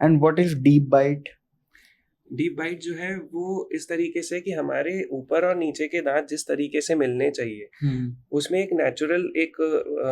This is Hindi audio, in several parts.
And what is deep bite? Deep bite जो है वो इस तरीके से कि हमारे ऊपर और नीचे के दांत जिस तरीके से मिलने चाहिए उसमें एक नेचुरल एक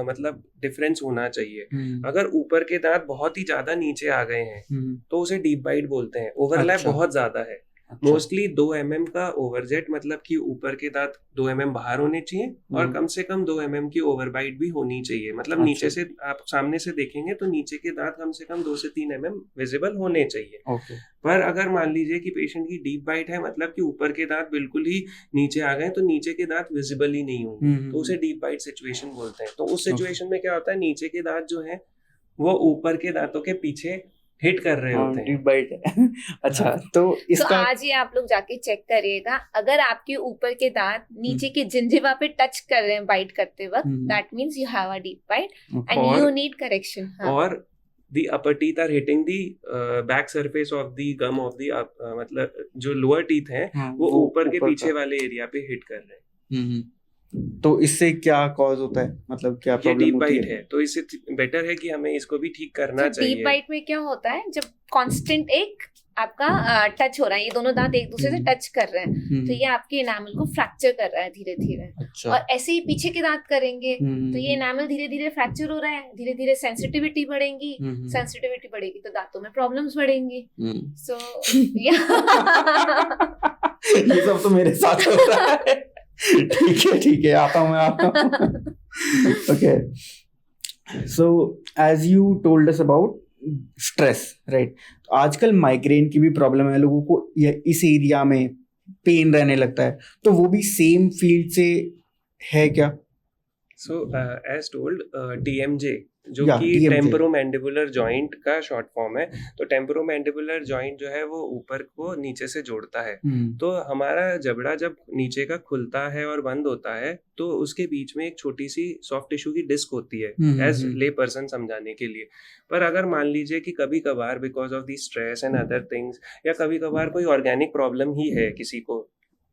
मतलब डिफरेंस होना चाहिए। अगर ऊपर के दांत बहुत ही ज्यादा नीचे आ गए हैं तो उसे डीप बाइट बोलते हैं। ओवरलैप अच्छा। बहुत ज्यादा है, मोस्टली 2 mm का ओवरजेट, मतलब कि ऊपर के दांत 2 mm बाहर होने चाहिए और कम से कम 2 mm की ओवरबाइट भी होनी चाहिए। मतलब नीचे से आप सामने से देखेंगे तो नीचे के दांत कम से कम 2 से 3 mm विजिबल होने चाहिए। पर अगर मान लीजिए कि पेशेंट की डीप बाइट है, मतलब कि ऊपर के दांत बिल्कुल ही नीचे आ गए तो नीचे के दांत विजिबल ही नहीं होंगे, तो उसे डीप बाइट सिचुएशन बोलते हैं। तो उस सिचुएशन में क्या होता है, नीचे के दांत जो है वो ऊपर के दांतों के पीछे हिट कर रहे होते हैं। डीप बाइट है। अच्छा, तो इसका आज ही आप लोग जाके चेक करिएगा, अगर आपके ऊपर के दांत नीचे के जिंजिवा पे टच कर रहे हैं बाइट करते वक्त, that means you have a deep bite and you need correction. और the upper teeth are hitting the back surface of the gum of the मतलब जो lower teeth हैं वो ऊपर के पीछे वाले एरिया पे हिट कर रहे हैं। तो इससे क्या कॉज होता है, मतलब क्या प्रॉब्लम होती है? डीप बाइट है तो इससे बेटर है कि हमें इसको भी ठीक करना चाहिए। डीप बाइट में क्या होता है, जब कांस्टेंट एक आपका टच हो रहा है, ये दोनों दांत एक दूसरे से टच कर रहे हैं तो ये आपके एनामल को फ्रैक्चर कर रहा है धीरे धीरे। अच्छा। और ऐसे ही पीछे के दांत करेंगे तो ये एनामल धीरे धीरे फ्रैक्चर हो रहा है, धीरे धीरे सेंसिटिविटी बढ़ेगी, सेंसिटिविटी बढ़ेगी तो दांतों में प्रॉब्लम्स बढ़ेंगी। सो ये सब तो मेरे साथ हो रहा है। ठीक है, आता हूँ। Okay, so as you told us about stress, right? तो आजकल माइग्रेन की भी प्रॉब्लम है लोगों को, इस एरिया में पेन रहने लगता है, तो वो भी सेम फील्ड से है क्या? सो एज टोल्ड TMJ जो कि टेम्पोरोमैंडिबुलर जॉइंट का शॉर्ट फॉर्म है। तो टेम्पोरोमैंडिबुलर जॉइंट जो है वो ऊपर को नीचे से जोड़ता है। तो हमारा जबड़ा जब नीचे का खुलता है और बंद होता है तो उसके बीच में एक छोटी सी सॉफ्ट टिश्यू की डिस्क होती है, एज ले पर्सन समझाने के लिए। पर अगर मान लीजिए कि कभी कभार because of the stress and other things, या कभी कभार कोई ऑर्गेनिक प्रॉब्लम ही है किसी को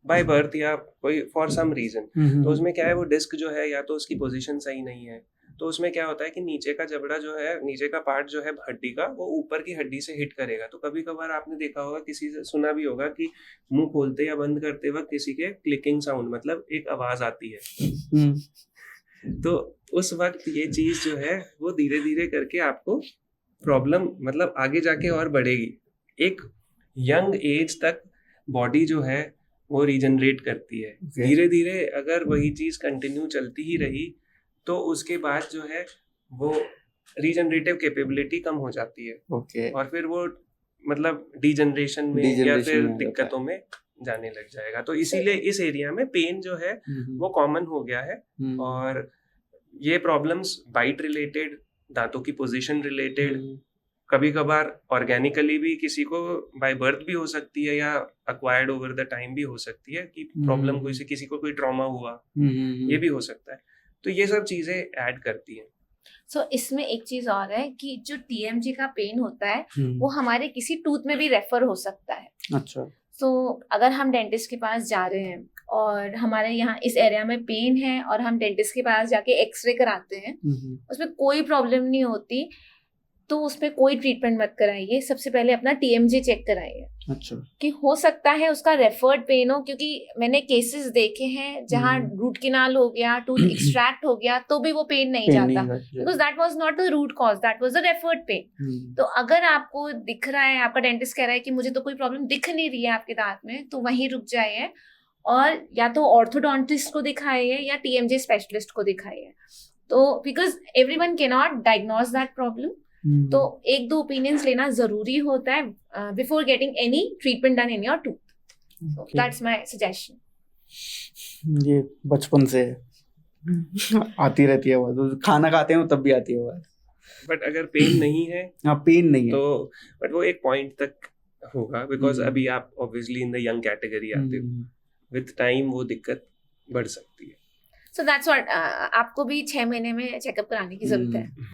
बाय बर्थ या कोई फॉर सम रीजन, तो उसमें क्या है वो डिस्क जो है या तो उसकी पोजीशन सही नहीं है, तो उसमें क्या होता है कि नीचे का जबड़ा जो है, नीचे का पार्ट जो है हड्डी का, वो ऊपर की हड्डी से हिट करेगा। तो कभी कभार आपने देखा होगा, किसी से सुना भी होगा कि मुंह खोलते या बंद करते वक्त किसी के क्लिकिंग साउंड, मतलब एक आवाज आती है। तो उस वक्त ये चीज जो है वो धीरे धीरे करके आपको प्रॉब्लम मतलब आगे जाके और बढ़ेगी। एक यंग एज तक बॉडी जो है वो रीजनरेट करती है। धीरे धीरे अगर वही चीज कंटिन्यू चलती ही रही तो उसके बाद जो है वो रीजनरेटिव कैपेबिलिटी कम हो जाती है। और फिर वो मतलब डीजनरेशन में या फिर दिक्कतों में जाने लग जाएगा। तो इसीलिए इस एरिया में पेन जो है वो कॉमन हो गया है। और ये प्रॉब्लम्स बाइट रिलेटेड, दांतों की पोजीशन रिलेटेड, कभी कभार ऑर्गेनिकली भी किसी को बाय बर्थ भी हो सकती है या अक्वायर्ड ओवर द टाइम भी हो सकती है कि प्रॉब्लम कोई से किसी को कोई ट्रॉमा हुआ, ये भी हो सकता है। तो ये सब चीजें ऐड करती हैं। सो इसमें एक चीज और है कि जो TMJ का पेन होता है वो हमारे किसी टूथ में भी रेफर हो सकता है। अच्छा। सो अगर हम डेंटिस्ट के पास जा रहे हैं और हमारे यहाँ इस एरिया में पेन है और हम डेंटिस्ट के पास जाके एक्सरे कराते हैं, उसमें कोई प्रॉब्लम नहीं होती तो उसमें कोई ट्रीटमेंट मत कराइए, सबसे पहले अपना TMJ चेक कराइए। अच्छा। कि हो सकता है उसका रेफर्ड पेन हो, क्योंकि मैंने केसेस देखे हैं जहाँ रूट कैनाल हो गया, टूथ एक्सट्रैक्ट हो गया तो भी वो पेन नहीं जाता, because that was not the root cause, that was the referred pain. तो अगर आपको दिख रहा है, आपका डेंटिस्ट कह रहा है कि मुझे तो कोई प्रॉब्लम दिख नहीं रही है आपके दांत में, तो वहीं रुक जाइए और या तो ऑर्थोडोंटिस्ट को दिखाइए या TMJ स्पेशलिस्ट को दिखाइए। तो because everyone can not diagnose that problem, तो एक दो ओपिनियंस लेना जरूरी होता है before getting any treatment done in your tooth. That's my suggestion. ये बचपन से आती रहती है आवाज, खाना खाते हैं तब भी आती है आवाज। बट अगर पेन नहीं है, हाँ पेन नहीं है तो बट वो एक पॉइंट तक होगा, बिकॉज अभी आप obviously in the young category आते हो, विद टाइम वो दिक्कत बढ़ सकती है। सो दैट्स व्हाट आपको भी 6 महीने में चेकअप कराने की जरूरत है।